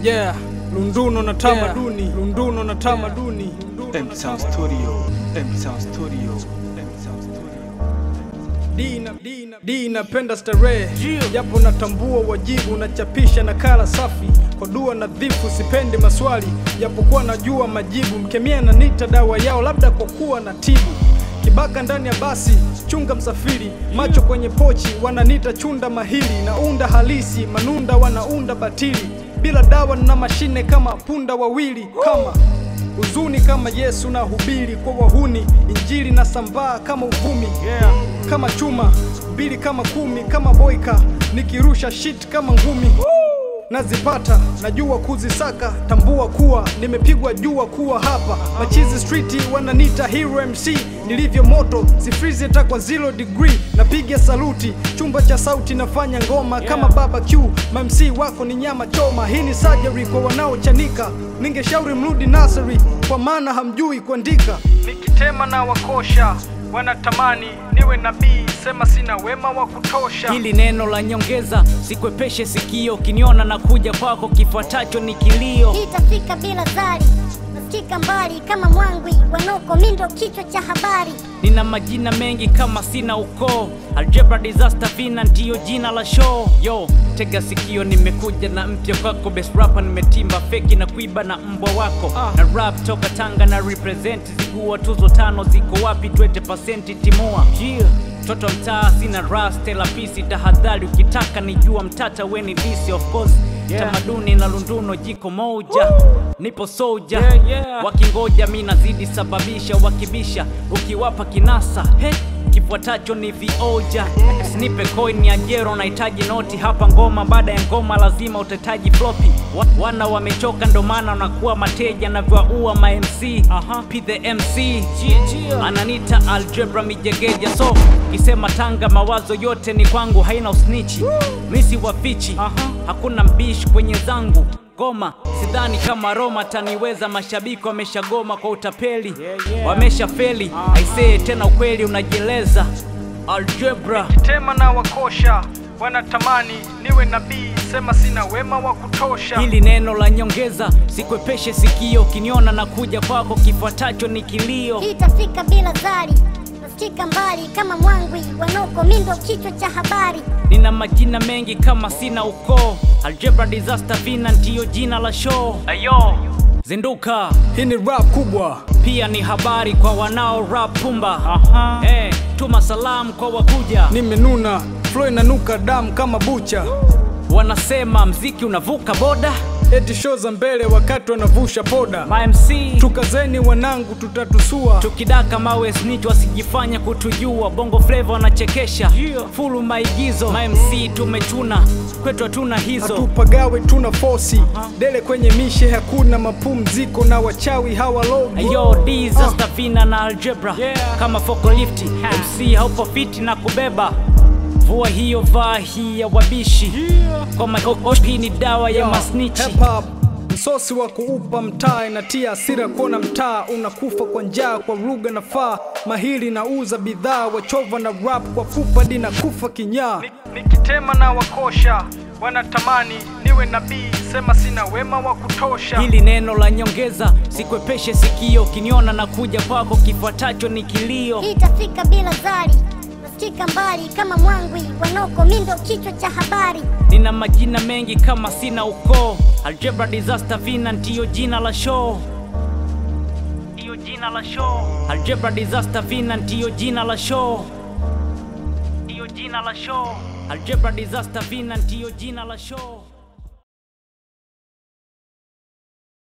Yeah, Lunduno na tamaduni, yeah. Lunduno na tamaduni, yeah. M-Town Studio, M-Town Studio, M-Town Studio. D napenda starehe, japo natambua wajibu, nachapisha nakala safi kwa dua nadhifu, sipendi maswali japokuwa najua majibu. Mkemia ananiita dawa yao, labda kwa kuwa na tibu. Kibaka ndani ya basi, chunga msafiri, macho kwenye pochi, wananita chunda mahili. Naunda halisi, manunda wanaunda batili, bila dawa na mashine kama punda wawili. Kama huzuni kama Yesu na hubiri kwa wahuni, injili na sambaa kama uvumi, yeah. Kama chuma, mbili kama kumi, kama boyka, nikirusha shit kama ngumi. Nazipata, najua kuzisaka, tambua kuwa nimepigwa jua kuwa hapa. Machizi street wananita hero MC, nilivyo moto, sifrizi hata kwa 0 degree. Napiga saluti, chumba cha sauti nafanya ngoma, yeah. Kama Baba Q, MC wako ni nyama choma. Hii ni surgery kwa wanaochanika, ningeshauri mrudi nursery, kwa maana hamjui kuandika. Nikitema na wakosha, wanatamani niwe nabii, sema sina wema wa kutosha. Hili neno la nyongeza, sikwepeshe sikio, kiniona na kuja kwako, kifuatacho ni kilio. Itafika bila zari, nasikika mbali kama mwangwi, wanoko mindo kichwa cha habari. Nina majina mengi kama sina ukoo, Algebra Disaster Vina ndiyo jina la show. Yo, tega sikio, nimekuja na mpya kwako, best rapper nimetimba feki na kuiba na mbwa wako. Na rap toka Tanga na represent, zikuwa tuzo 5 ziko wapi 20% timua. Yeah. Toto mtaa sina ras, tela pisi, tahadhari ukitaka nijua mtata weni disi of course. Yeah. Tamaduni na Lunduno jiko moja. Nipo soja, yeah, yeah. Wakingoja mi nazidi sababisha, wakibisha ukiwapa kinasa, kifuatacho ni vioja. Snipe coin ya jero, nahitaji noti hapa ngoma, baada ya ngoma lazima utahitaji floppy. Wana wamechoka ndo maana wanakuwa mateja, na vyaua ma MC. P the MC, ananita Algebra mijegeja. So, kisema Tanga mawazo yote ni kwangu, haina usnichi. Misi wafichi, hakuna mbishi kwenye zangu goma. Sidhani kama Roma taniweza, mashabiki wameshagoma kwa utapeli, wamesha feli. I say tena ukweli unajieleza. Algebra kitema na wakosha, wanatamani niwe nabii, sema sina wema wa kutosha. Hili neno la nyongeza, sikwepeshe sikio, kiniona na kuja kwako, kifuatacho ni kilio. Itafika bila zari, nasikika mbali kama mwangwi, wanoko mindo kichwa cha habari. Nina majina mengi kama sina ukoo, Algebra Disaster Vina ndiyo jina la show. Ayo, zinduka, hii ni rap kubwa, pia ni habari kwa wanao rap pumba. Tuma salamu kwa wakuja, nimenuna, flow inanuka damu kama bucha. Wanasema mziki unavuka boda, eti show za mbele wakati wanavusha poda. Ma MC tukazeni wanangu, tutatusua tukidaka mawe snitch, wasijifanya kutujua. Bongo flavor wanachekesha, full maigizo. Ma MC tumechuna, kwetu hatuna hizo, hatupagawe tuna force. Dele kwenye mishe hakuna mapumziko, na wachawi hawalogi. Ayo, Disaster Vina na Algebra, kama forklift. MC haupo fiti na kubeba, vua hiyo vaa hii ya wabishi, kwa makokoshi ni dawa ya masnichi. Hip hop msosi wa kuupa mtaa, inatia hasira kuona mtaa unakufa kwa njaa, kwa lugha na faa mahiri na uza bidhaa, wachova na rap kwa fupa dina kufa kinyaa. Nikitema na wakosha, wanatamani niwe nabii, sema sina wema wa kutosha. Hili neno la nyongeza, sikwepeshe sikio, kiniona na kuja kwako, kifuatacho ni kilio. Itafika bila zari, nasikika mbali kama mwangwi, wanoko mindo kichwa cha habari. Nina majina mengi kama sina ukoo, Algebra Disaster Vina ndiyo jina la show. Ndiyo jina la show. Algebra Disaster Vina ndiyo jina la show. Ndiyo jina la show. Algebra Disaster Vina ndiyo jina la show.